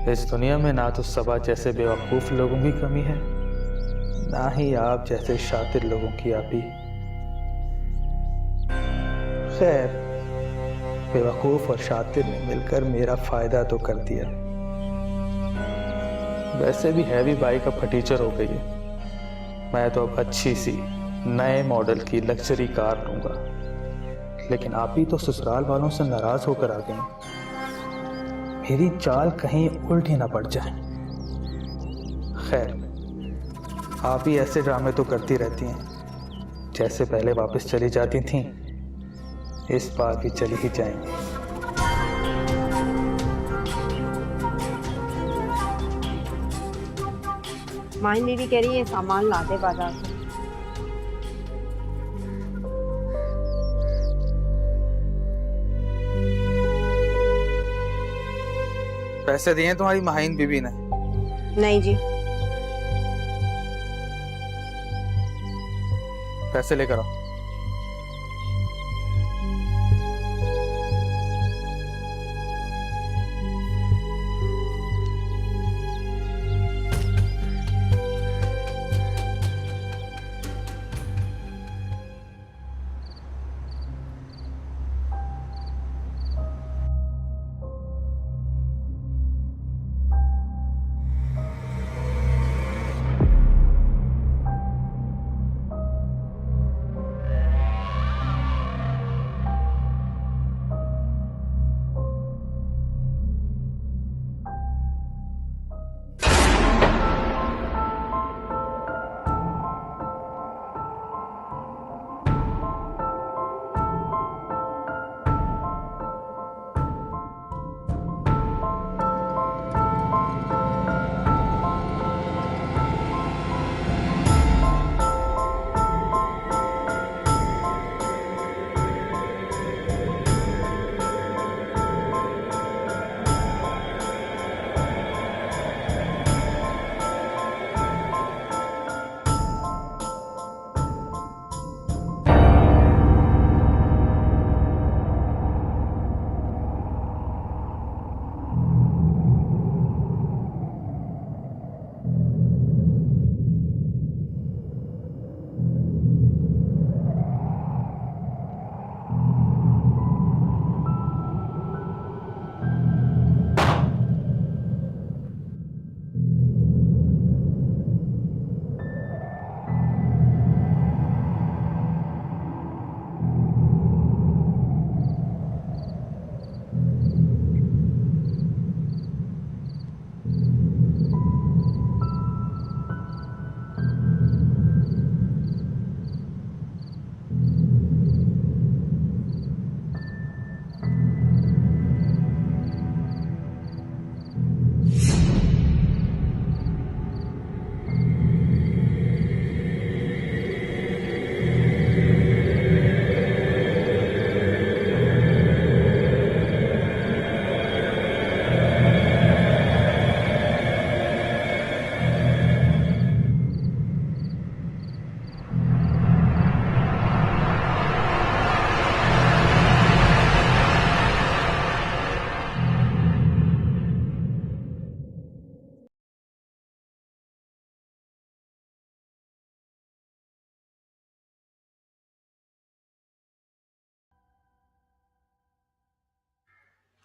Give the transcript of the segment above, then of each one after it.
इस दुनिया में ना तो सबा जैसे बेवकूफ लोगों की कमी है, ना ही आप जैसे शातिर लोगों की आपी। खैर, बेवकूफ और शातिर ने मिलकर मेरा फायदा तो कर दिया। वैसे भी हैवी बाइक अब फटीचर हो गई है। मैं तो अब अच्छी सी नए मॉडल की लग्जरी कार लूंगा। लेकिन आप ही तो ससुराल वालों से नाराज होकर आ गई। मेरी चाल कहीं उल्टी ना पड़ जाए। खैर, आप ही ऐसे ड्रामे तो करती रहती हैं। जैसे पहले वापस चली जाती थीं, इस बार भी चली ही जाएंगी। माइन दीदी कह रही है सामान ला दे बाजार से। पैसे दिए तुम्हारी माहिन बीबी ने? नहीं जी। पैसे लेकर आओ।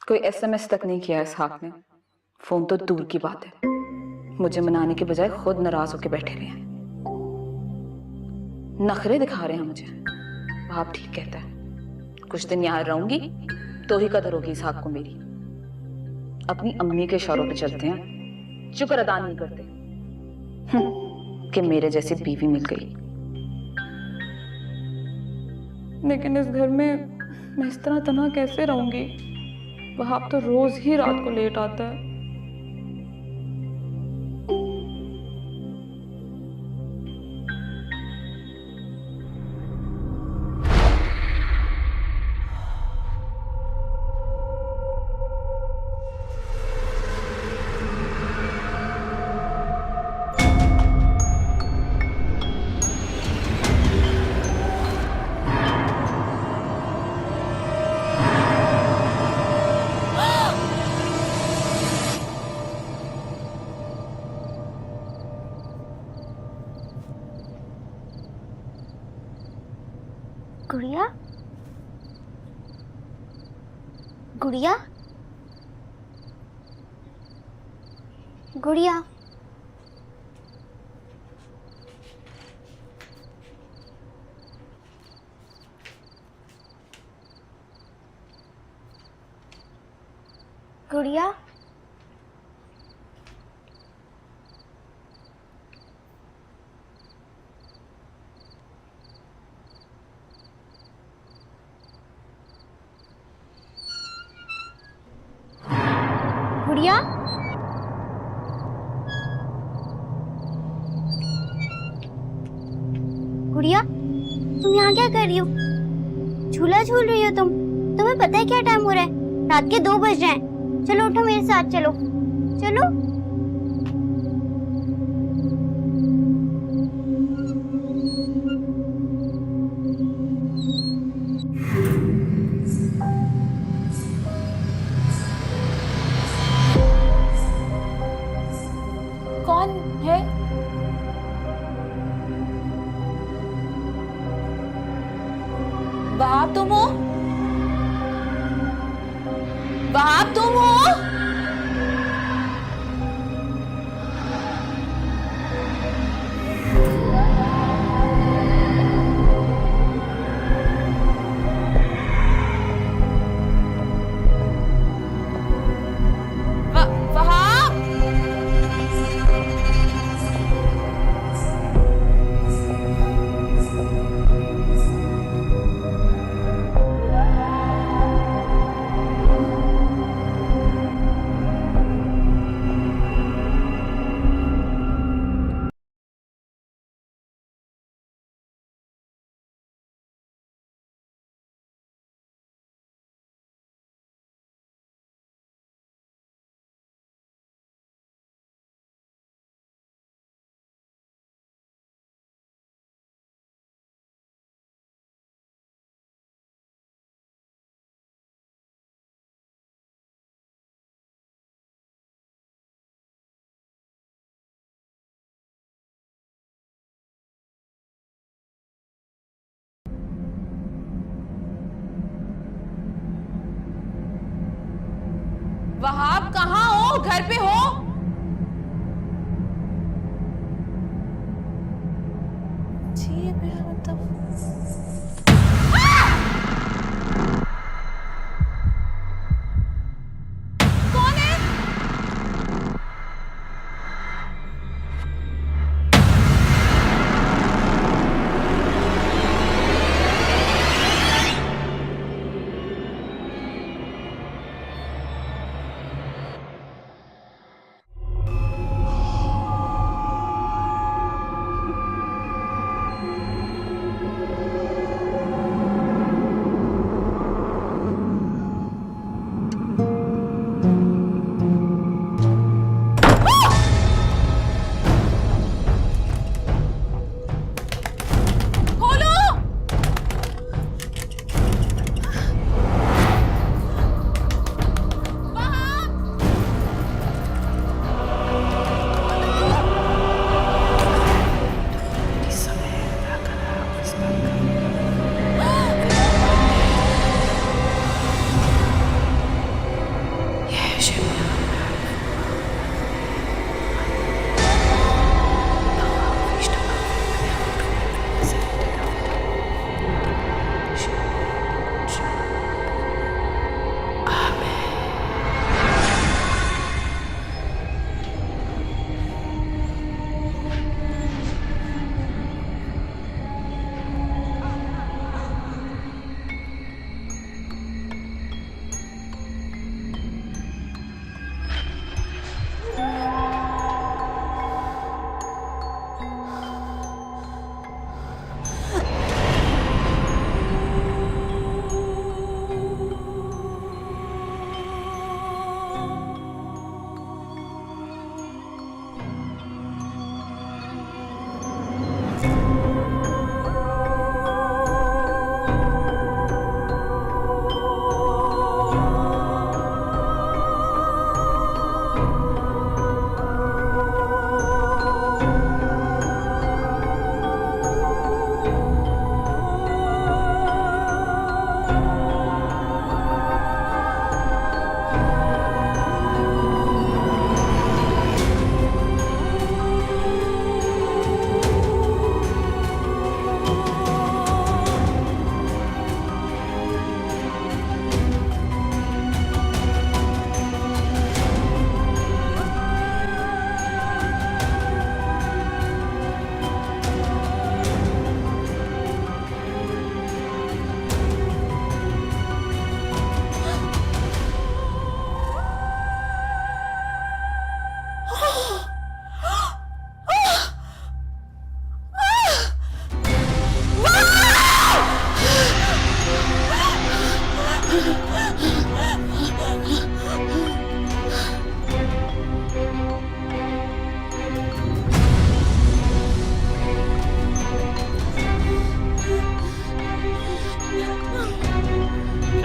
कोई एसएमएस तक नहीं किया इसहाक ने। फोन तो दूर की बात है, मुझे मनाने के बजाय खुद नाराज होकर बैठे हुए हैं, नखरे दिखा रहे हैं मुझे। आप ठीक कहता है, कुछ दिन यहाँ रहूंगी तो ही कदर होगी इसहाक को मेरी। अपनी अम्मी के इशारों पे चलते हैं, शुक्र अदा नहीं करते कि मेरे जैसी बीवी मिल गई। लेकिन इस घर में मैं इस तरह तन्हा कैसे रहूंगी? वहाब तो रोज ही रात को लेट आता है। गुड़िया, गुड़िया, गुड़िया, गुड़िया, गुड़िया, तुम यहाँ क्या कर रही हो? झूला झूल रही हो तुम? तुम्हें पता है क्या टाइम हो रहा है? रात के 2 बज रहे हैं। चलो उठो, मेरे साथ चलो। चलो। कौन है? वहाब तुम हो? वहाब तुम हो? वहाब! वहाब कहाँ हो? घर पे हो? जी मतलब कौन है? क्या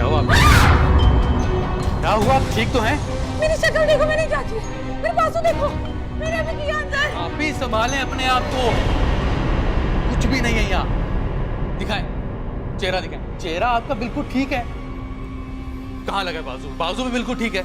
हुआ? क्या हुआ? आप ठीक तो हैं? मेरी शक्ल देखो, मैं नहीं जाती। मेरे बाजू देखो, मैंने अभी किया अंदर। आप ही संभालें अपने आप को। कुछ भी नहीं है यहाँ। दिखाएं, चेहरा दिखाएं। चेहरा आपका बिल्कुल ठीक है। कहाँ लगा बाजू? बाजू भी बिल्कुल ठीक है।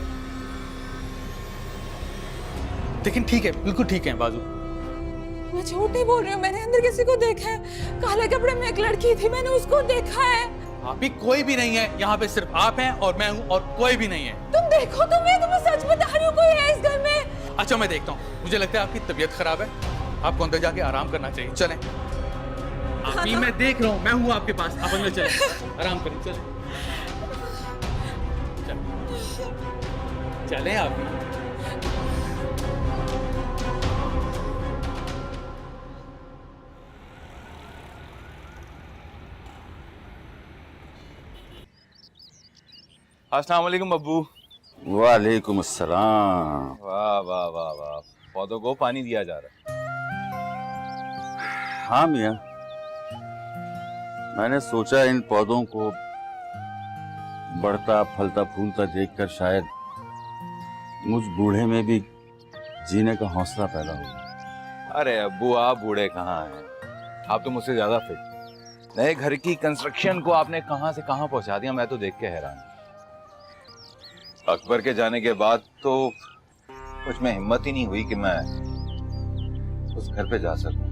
लेकिन ठीक है, बिल्कुल ठीक है बाजू। मैं झूठ नहीं बोल रही हूँ, मैंने अंदर किसी को देखा है। काले कपड़े में एक लड़की थी, मैंने उसको देखा है। आप ही कोई भी नहीं है यहाँ पे, सिर्फ आप हैं और मैं हूँ और कोई भी नहीं है। तुम देखो तो मैं तुम्हें सच बता रही हूँ, कोई है इस घर में। अच्छा मैं देखता हूँ। मुझे लगता है आपकी तबीयत खराब है, आपको अंदर जाके आराम करना चाहिए। चलें। आप ही, मैं देख रहा हूँ, मैं हूँ आपके पास। आप अंदर चलें, आराम करें। चलें चलें आप ही। अस्सलाम वालेकुम अब्बू। वालेकुम अस्सलाम। वाह वाह वाह वाह, पौधों को पानी दिया जा रहा हाँ मियाँ, मैंने सोचा इन पौधों को बढ़ता फलता फूलता देखकर शायद मुझ बूढ़े में भी जीने का हौसला पैदा हो। है। अरे अब्बू, आप बूढ़े कहाँ हैं? आप तो मुझसे ज्यादा फिट। नए घर की कंस्ट्रक्शन को आपने कहाँ से कहाँ पहुंचा दिया, मैं तो देख के हैरान हूं। अकबर के जाने के बाद तो कुछ में हिम्मत ही नहीं हुई कि मैं उस घर पे जा सकूं।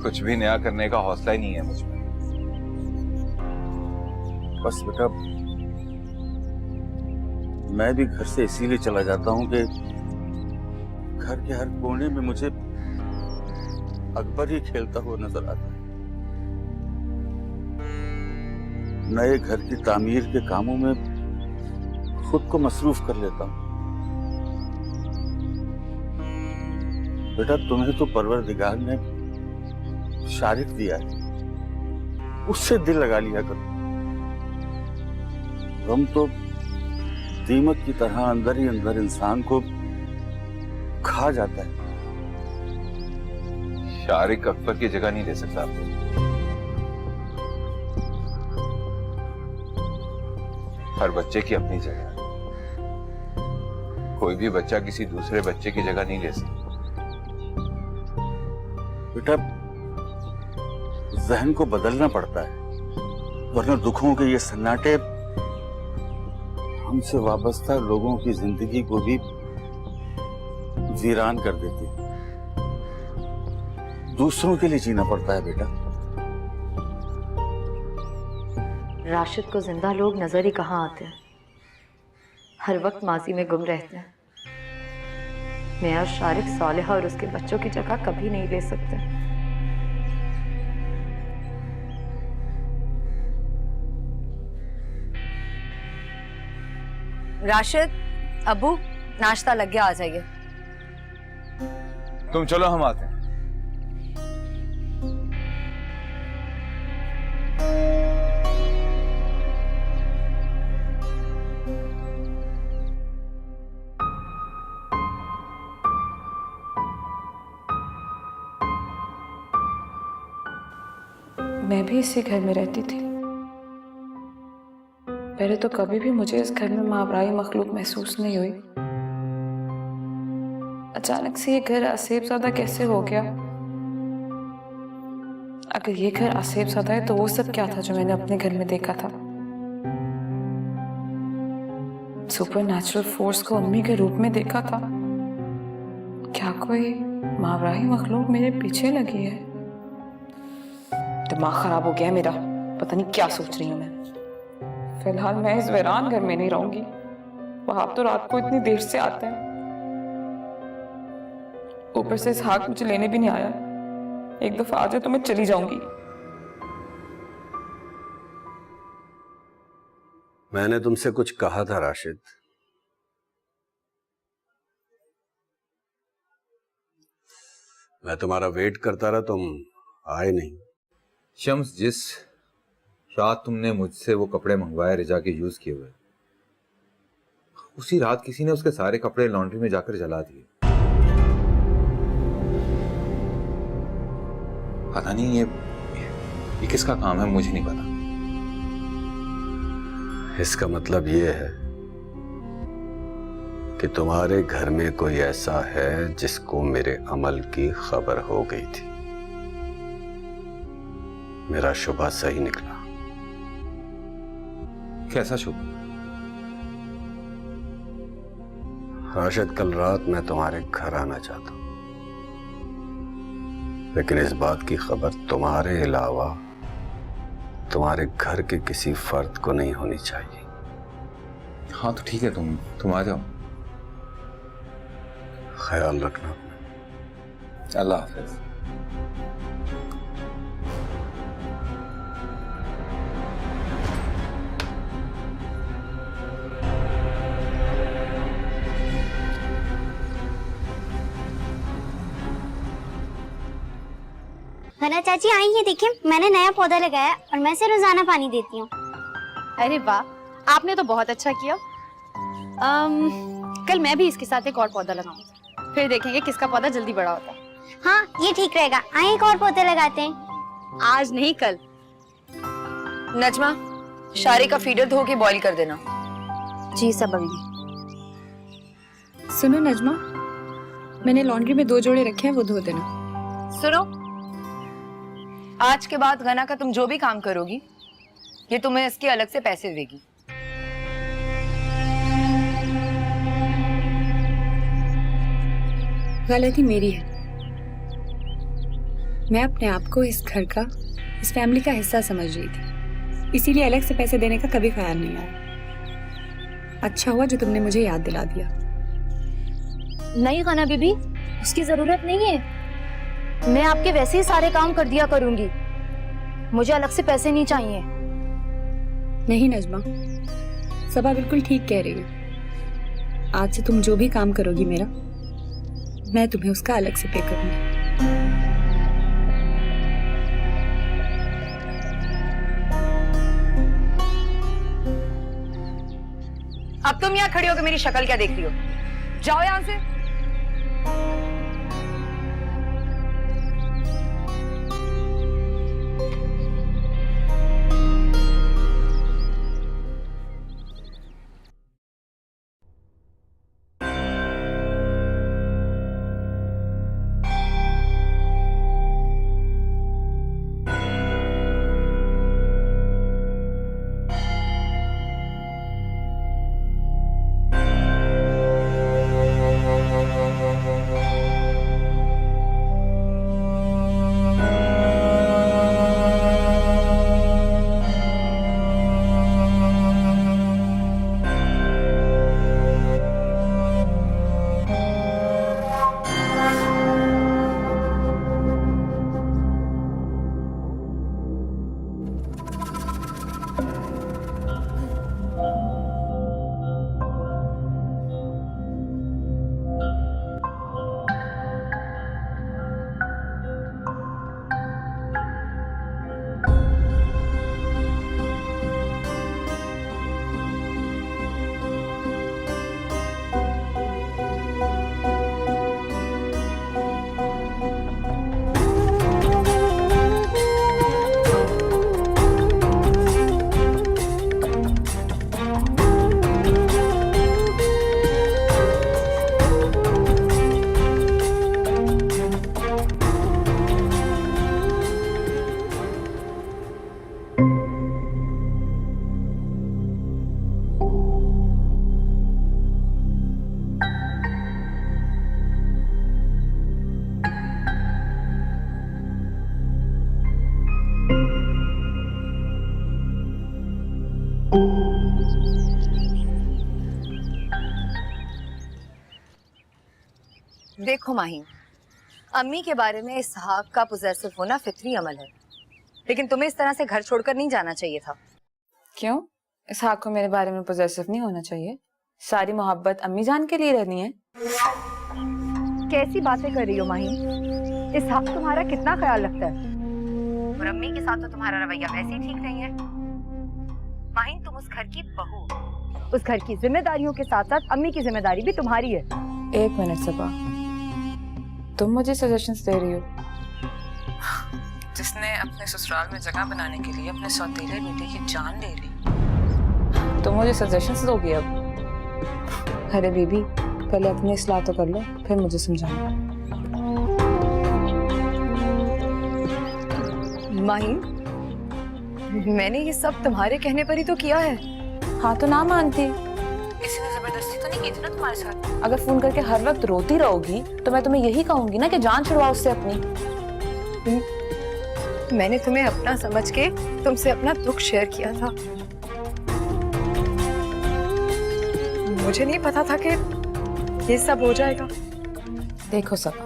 कुछ भी नया करने का हौसला ही नहीं है मुझ में। बस बेटा, मैं भी घर से इसीलिए चला जाता हूँ कि घर के हर कोने में मुझे अकबर ही खेलता हुआ नजर आता है। नए घर की तामीर के कामों में खुद को मसरूफ कर लेता हूं। बेटा, तुम्हें तो परवरदिगार ने शारिक दिया है, उससे दिल लगा लिया करो। गम तो दीमक की तरह अंदर ही अंदर इंसान को खा जाता है। शारिक अकबर की जगह नहीं ले सकता आपको। हर बच्चे की अपनी जगह है। कोई भी बच्चा किसी दूसरे बच्चे की जगह नहीं ले सकता। बेटा, जहन को बदलना पड़ता है, वरना दुखों के ये सन्नाटे हमसे वाबस्ता लोगों की जिंदगी को भी वीरान कर देते हैं। दूसरों के लिए जीना पड़ता है बेटा। राशिद को जिंदा लोग नजर ही कहाँ आते हैं, हर वक्त माजी में गुम रहते हैं। मैं और शारिक सालिहा और उसके बच्चों की जगह कभी नहीं ले सकते। राशिद, अबू, नाश्ता लग गया, आ जाइए। तुम चलो, हम आते हैं। मैं भी इसी घर में रहती थी। पहले तो कभी भी मुझे इस घर में मावराई मखलूक महसूस नहीं हुई। अचानक से ये घर आसेबज़ादा कैसे हो गया? अगर ये घर आसेबज़ादा है तो वो सब क्या था जो मैंने अपने घर में देखा था? सुपर नेचुरल फोर्स को अम्मी के रूप में देखा था। क्या कोई मावराई मखलूक मेरे पीछे लगी है? दिमाग खराब हो गया है मेरा, पता नहीं क्या सोच रही हूँ मैं। फिलहाल मैं इस वीरान घर में नहीं रहूंगी। वहां तो रात को इतनी देर से आते हैं, ऊपर से इसहाक मुझे लेने भी नहीं आया। एक दफा आ जाए तो मैं चली जाऊंगी। मैंने तुमसे कुछ कहा था राशिद, मैं तुम्हारा वेट करता रहा, तुम आए नहीं। शम्स, जिस रात तुमने मुझसे वो कपड़े मंगवाए रिजा के यूज किए हुए, उसी रात किसी ने उसके सारे कपड़े लॉन्ड्री में जाकर जला दिए। पता नहीं ये किसका काम है, मुझे नहीं पता। इसका मतलब ये है कि तुम्हारे घर में कोई ऐसा है जिसको मेरे अमल की खबर हो गई थी। मेरा शुबा सही निकला। कैसा शुभ? राशिद, कल रात मैं तुम्हारे घर आना चाहता हूं, लेकिन इस बात की खबर तुम्हारे अलावा तुम्हारे घर के किसी फर्द को नहीं होनी चाहिए। हाँ तो ठीक है, तुम आ जाओ। ख्याल रखना। अल्लाह हाफिज। हना चाची आई है, देखिए मैंने नया पौधा लगाया है और मैं इसे रोजाना पानी देती हूँ। अरे वाह, आपने तो बहुत अच्छा किया। कल मैं भी इसके साथ एक और पौधा लगाऊंगी, फिर देखेंगे किसका पौधा जल्दी बड़ा होता है। हाँ ये ठीक रहेगा, आइए एक और पौधे लगाते हैं। आज नहीं कल। नजमा, शारी का फीडर धो के बॉईल कर देना। जी सब अभी। सुनो नजमा, मैंने लॉन्ड्री में 2 जोड़े रखे हैं, वो धो देना। सुनो, आज के बाद गना का तुम जो भी काम करोगी, ये तुम्हें इसके अलग से पैसे देगी। गलती मेरी है, मैं अपने आप को इस घर का, इस फैमिली का हिस्सा समझ रही थी, इसीलिए अलग से पैसे देने का कभी ख्याल नहीं आया। अच्छा हुआ जो तुमने मुझे याद दिला दिया। नहीं खाना बीबी, उसकी जरूरत नहीं है। मैं आपके वैसे ही सारे काम कर दिया करूंगी, मुझे अलग से पैसे नहीं चाहिए। नहीं नजमा, सबा बिल्कुल ठीक कह रही है। आज से तुम जो भी काम करोगी मेरा, मैं तुम्हें उसका अलग से पे करूंगी। अब तुम यहाँ खड़ी होकर मेरी शक्ल क्या देख रही हो? जाओ यहाँ से। देखो माही, अम्मी के बारे में इसहाक का पोजेसिव होना फितरी अमल है, लेकिन तुम्हें इस तरह से घर छोड़कर नहीं जाना चाहिए था। क्यों? इसहाक को मेरे बारे में पोजेसिव नहीं होना चाहिए? सारी मोहब्बत अम्मी जान के लिए रहनी है। कैसी बातें कर रही हो माही? इसहाक तुम्हारा कितना ख्याल रखता है, और अम्मी के साथ तो तुम्हारा रवैया वैसे ही ठीक नहीं है। माहिन तुम उस घर की बहू हो। उस घर की जिम्मेदारियों के साथ साथ अम्मी की जिम्मेदारी भी तुम्हारी है। एक मिनट सबा, तुम मुझे सजेशंस दे रही हो? जिसने अपने ससुराल में जगह बनाने के लिए अपने सौतेले बेटे की जान ले ली, तुम मुझे सजेशंस दोगी अब? अरे बीबी, पहले अपनी इस्लाह तो कर लो, फिर मुझे समझाना। माहिन, मैंने ये सब तुम्हारे कहने पर ही तो किया है। हाँ तो ना मानती, किसी ने जबरदस्ती तो नहीं की थी ना तुम्हारे साथ। अगर फोन करके हर वक्त रोती रहोगी तो मैं तुम्हें यही कहूंगी ना कि जान छुड़वाओ उससे अपनी। मैंने तुम्हें अपना समझ के तुमसे अपना दुख शेयर किया था। मुझे नहीं पता था कि ये सब हो जाएगा। देखो सबा,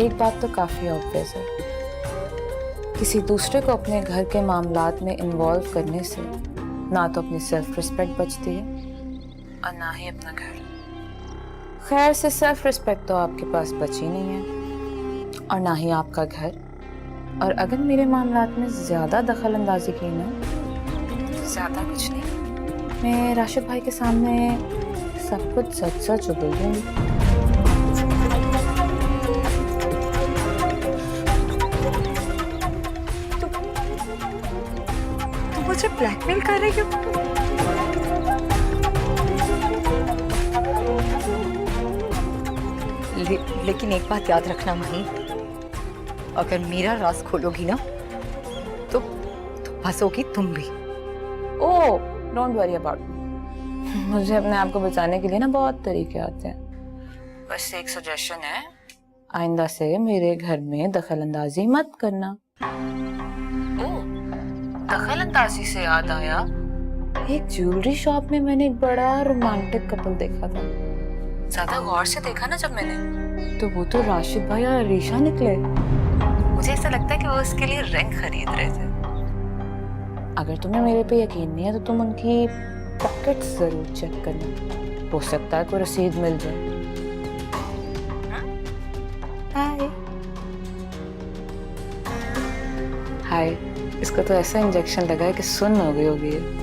एक बात तो काफी ऑब्वियस है, किसी दूसरे को अपने घर के मामलात में इन्वॉल्व करने से ना तो अपनी सेल्फ रिस्पेक्ट बचती है और ना ही अपना घर। खैर से सेल्फ रिस्पेक्ट तो आपके पास बची नहीं है और ना ही आपका घर। और अगर मेरे मामलात में ज्यादा दखल अंदाजी की ना, तो ज्यादा कुछ नहीं, मैं राशिद भाई के सामने सब कुछ सच सच बोल दूंगी। तुम मुझे ब्लैकमेल कर रही हो? लेकिन एक बात याद रखना मही, अगर मेरा राज खोलोगी ना तो फंसोगी तुम भी। ओह, डोंट वरी अबाउट मी। मुझे अपने आप को बचाने के लिए ना बहुत तरीके आते हैं। बस एक सजेशन है, आइंदा से मेरे घर में दखल अंदाजी मत करना। ओह, दखल अंदाजी से याद आया, एक ज्वेलरी शॉप में मैंने एक बड़ा रोमांटिक कपल देखा था। ज्यादा गौर से देखा ना जब मैंने, तो वो तो राशिद भाई और रीशा निकले। मुझे ऐसा लगता है कि वो उसके लिए रिंग खरीद रहे थे। अगर तुम्हें मेरे पे यकीन नहीं है तो तुम उनकी पॉकेट्स जरूर चेक करना, हो सकता है कोई रसीद मिल जाए। हाय हाय, इसको तो ऐसा इंजेक्शन लगा है कि सुन्न हो गई होगी ये।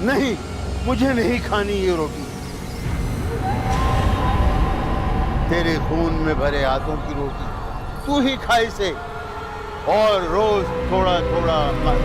नहीं, मुझे नहीं खानी ये रोटी। तेरे खून में भरे हाथों की रोटी तू ही खा इसे, और रोज थोड़ा थोड़ा खा।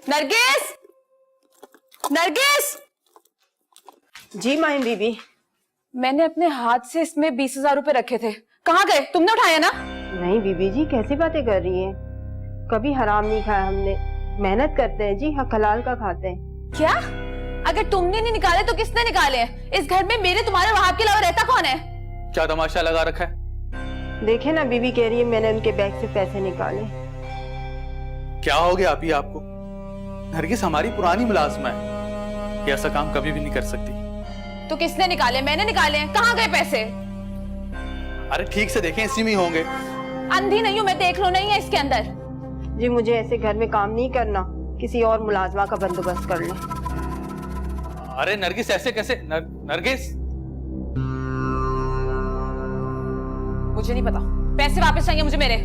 नरगिस, नरगिस। जी माहिन बीबी। मैंने अपने हाथ से इसमें 20,000 रुपए रखे थे, कहाँ गए? तुमने उठाया ना? नहीं बीबी जी, कैसी बातें कर रही हैं? कभी हराम नहीं खाया हमने, मेहनत करते हैं जी, हक हलाल का खाते हैं। क्या अगर तुमने नहीं निकाले तो किसने निकाले हैं? इस घर में मेरे तुम्हारे वहाब के अलावा रहता कौन है? क्या तमाशा लगा रखा है? देखे ना, बीबी कह रही है मैंने उनके बैग से पैसे निकाले। क्या हो गया अभी आपको? नरगिस हमारी पुरानी मुलाजमा है, ये ऐसा काम कभी भी नहीं कर सकती। तो किसने निकाले? मैंने निकाले हैं। कहाँ गए पैसे? अरे ठीक से देखें, इसी में ही होंगे। अंधी नहीं हूँ मैं, देख लो, नहीं है इसके अंदर। जी मुझे ऐसे घर में काम नहीं करना, किसी और मुलाजमा का बंदोबस्त कर ले। अरे नरगिस ऐसे कैसे? नरगिस मुझे नहीं पता, पैसे वापस चाहिए मुझे मेरे।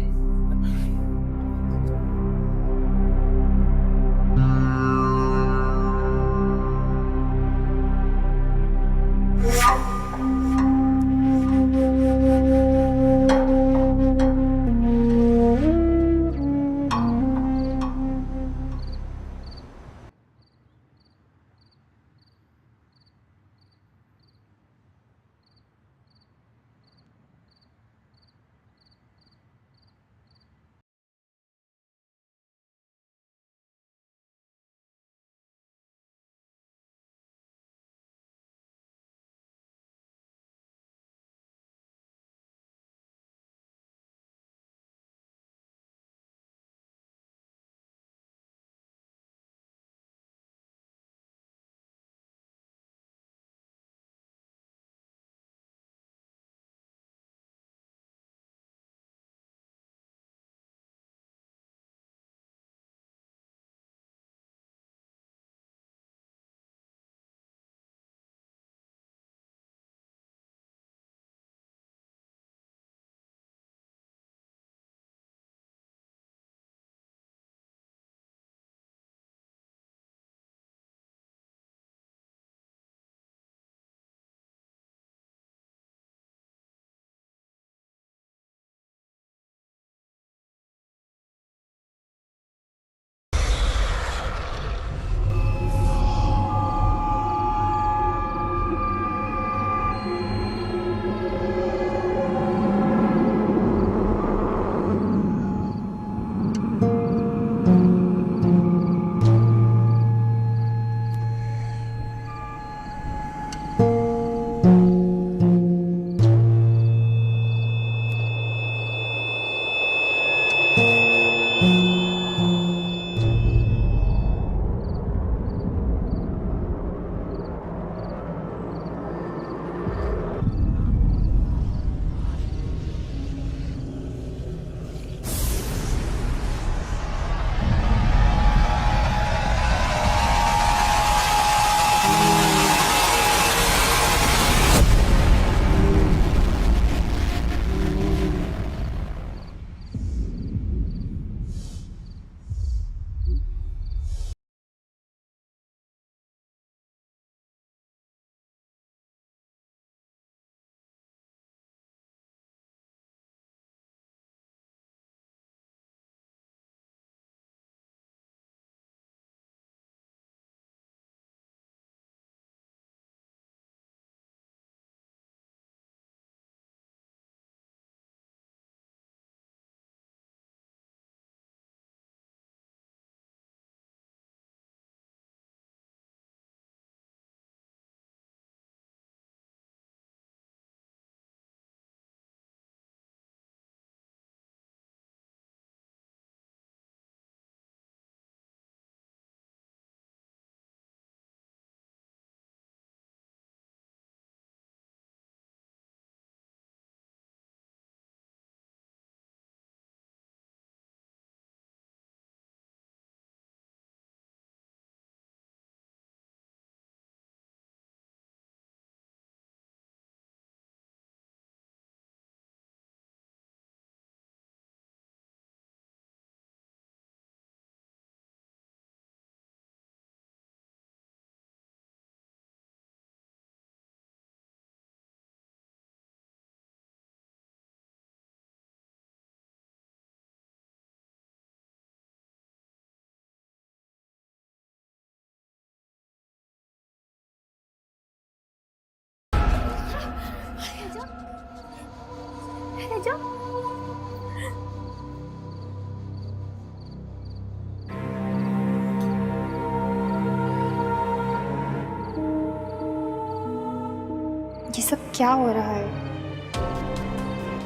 क्या हो रहा है?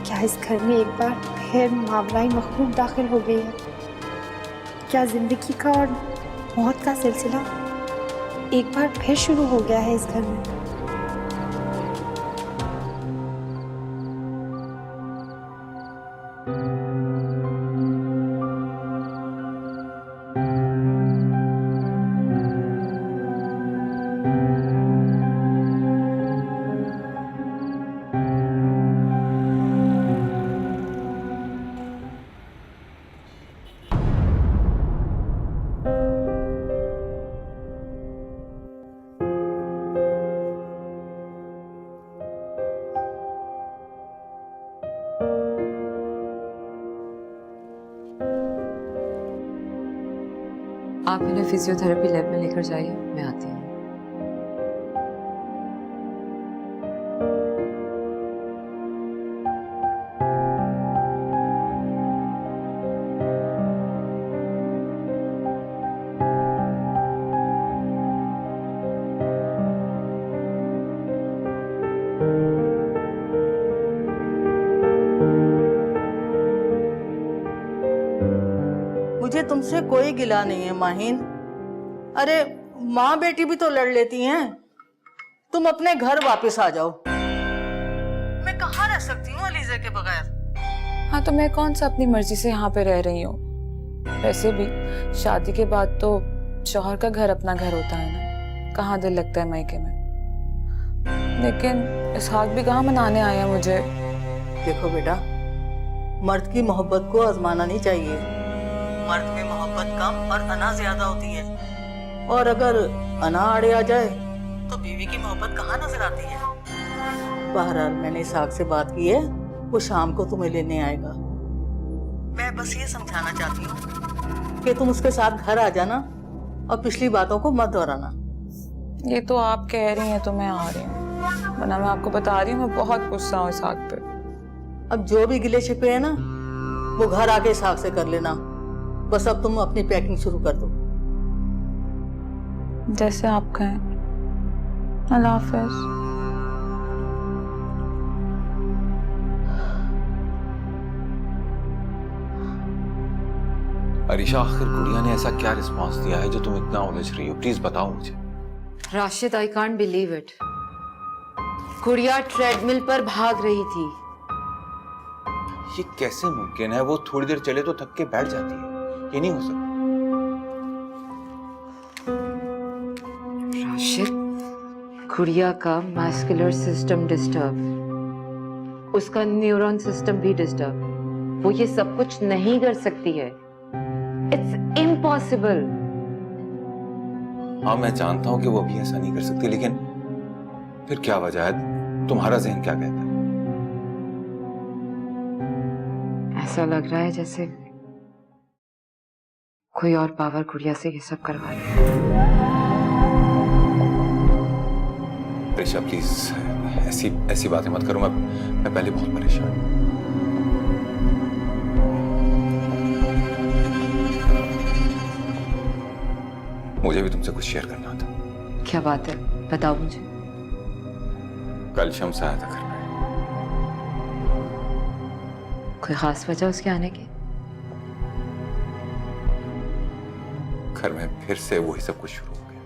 क्या इस घर में एक बार फिर मावलाई मखलूक दाखिल हो गई है? क्या जिंदगी का और मौत का सिलसिला एक बार फिर शुरू हो गया है इस घर में? आप इन्हें फिजियोथेरेपी लैब में लेकर जाइए, मैं आती हूँ। मुझे तुमसे कोई गिला नहीं है माहिन। अरे माँ बेटी भी तो लड़ लेती हैं। तुम अपने घर वापस आ जाओ। मैं कहाँ रह सकती हूँ अलीजा के बगैर? हाँ तो मैं कौन सा अपनी मर्जी से यहाँ पे रह रही हूँ। वैसे भी शादी के बाद तो शौहर का घर अपना घर होता है ना, कहाँ दिल लगता है मायके में। लेकिन इसहाक भी कहाँ मनाने आया मुझे। देखो बेटा, मर्द की मोहब्बत को आजमाना नहीं चाहिए। मर्द में मोहब्बत कम और अना ज्यादा होती है, और अगर अना आड़े आ जाए तो बीवी की मोहब्बत कहाँ नजर आती है। बहरहाल मैंने इसहाक से बात की है, वो शाम को तुम्हें लेने आएगा। मैं बस ये समझाना चाहती हूँ कि तुम उसके साथ घर आ जाना और पिछली बातों को मत दोहराना। ये तो आप कह रही हैं तो मैं आ रही हूँ, वरना मैं आपको बता रही हूँ मैं बहुत गुस्सा हूँ इसहाक पे। अब जो भी गिले शिकवे है ना, वो घर आके इसहाक से कर लेना। बस अब तुम अपनी पैकिंग शुरू कर दो। जैसे आप कहें। अल्लाह हाफिज। अरीशा, आखिर गुड़िया ने ऐसा क्या रिस्पांस दिया है जो तुम इतना उलझ रही हो? प्लीज बताओ मुझे। Rashid, I can't believe it. गुड़िया ट्रेडमिल पर भाग रही थी। ये कैसे मुमकिन है? वो थोड़ी देर चले तो थक के बैठ जाती है। ये नहीं हो सकता। राशिद, गुड़िया का मस्कुलर सिस्टम डिस्टर्ब, उसका न्यूरॉन सिस्टम भी डिस्टर्ब। वो ये सब कुछ नहीं कर सकती है। It's impossible. हाँ मैं जानता हूं कि वो भी ऐसा नहीं कर सकती, लेकिन फिर क्या वजह है? तुम्हारा जहन क्या कहता है? ऐसा लग रहा है जैसे कोई और पावर गुड़िया से ये सब करवा रही है। प्रेशा प्लीज ऐसी बातें मत करो। मैं पहले बहुत परेशान हूं। मुझे भी तुमसे कुछ शेयर करना था। क्या बात है, बताओ मुझे। कल शम्स आया था घर में। कोई खास वजह उसके आने की? घर में फिर से वही सब कुछ शुरू हो गया।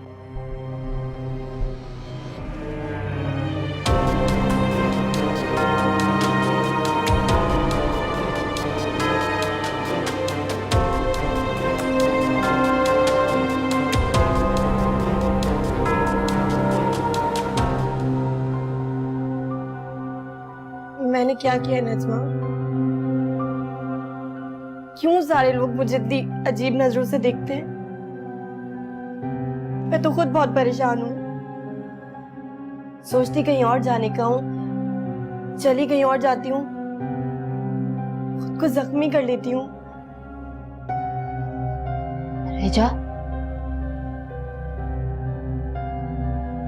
मैंने क्या किया नजमा? क्यों सारे लोग मुझे इतनी अजीब नजरों से देखते हैं? मैं तो खुद बहुत परेशान हूँ। सोचती कहीं और जाने का हूँ, चली कहीं और जाती हूँ, खुद को जख्मी कर लेती हूँ। रेजा,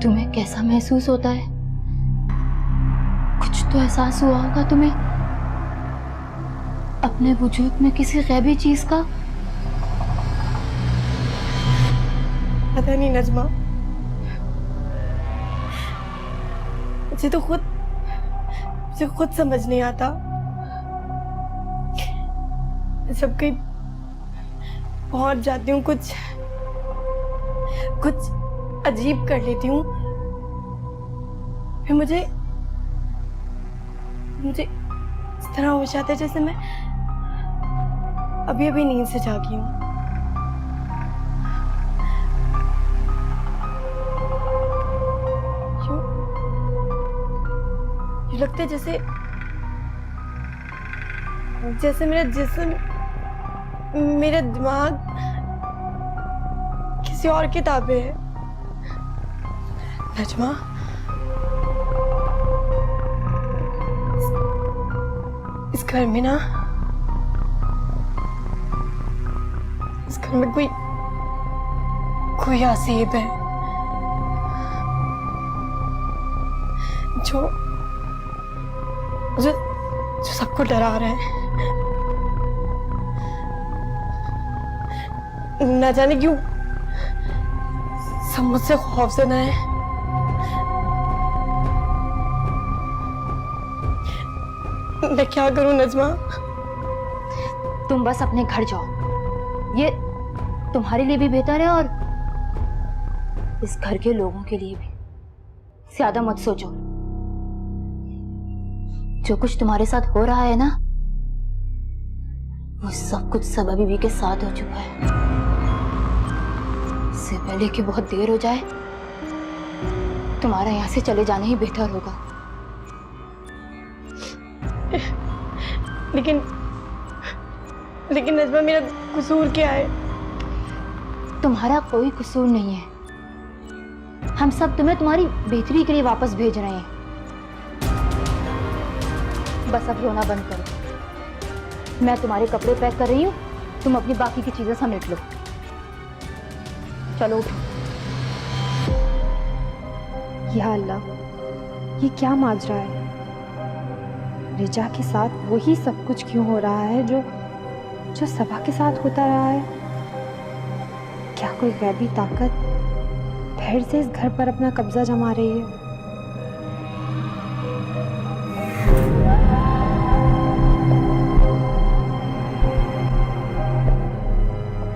तुम्हें कैसा महसूस होता है? कुछ तो एहसास हुआ होगा तुम्हें अपने वजूद में किसी गैबी चीज का। पता नहीं नजमा, मुझे तो खुद मुझे खुद समझ नहीं आता। जब कहीं पहुंच जाती हूँ कुछ अजीब कर लेती हूँ, फिर मुझे इस तरह हो जाता है जैसे मैं अभी नींद से जागी हूँ। यूं लगता है जैसे मेरा जिस्म, मेरा दिमाग किसी और की ताबे है। नजमा, इस घर में ना, इस घर में कोई आसिफ है जो सबको डरा रहा है। न जाने क्यों सब मुझसे खौफज़दा है। मैं क्या करूं नजमा? तुम बस अपने घर जाओ, ये तुम्हारे लिए भी बेहतर है और इस घर के लोगों के लिए भी। ज्यादा मत सोचो। जो कुछ तुम्हारे साथ हो रहा है ना, वो सब कुछ सबा बीबी के साथ हो चुका है। इससे पहले कि बहुत देर हो जाए, तुम्हारा यहाँ से चले जाना ही बेहतर होगा। लेकिन नजमा, मेरा कसूर क्या है? तुम्हारा कोई कसूर नहीं है। हम सब तुम्हें तुम्हारी बेहतरी के लिए वापस भेज रहे हैं। बस अब रोना बंद करो। मैं तुम्हारे कपड़े पैक कर रही हूँ, तुम अपनी बाकी की चीजें समेट लो। चलो उठो। या अल्लाह, ये क्या माजरा है? रिजा के साथ वही सब कुछ क्यों हो रहा है जो सबा के साथ होता रहा है? क्या कोई गैबी ताकत फिर से इस घर पर अपना कब्जा जमा रही है?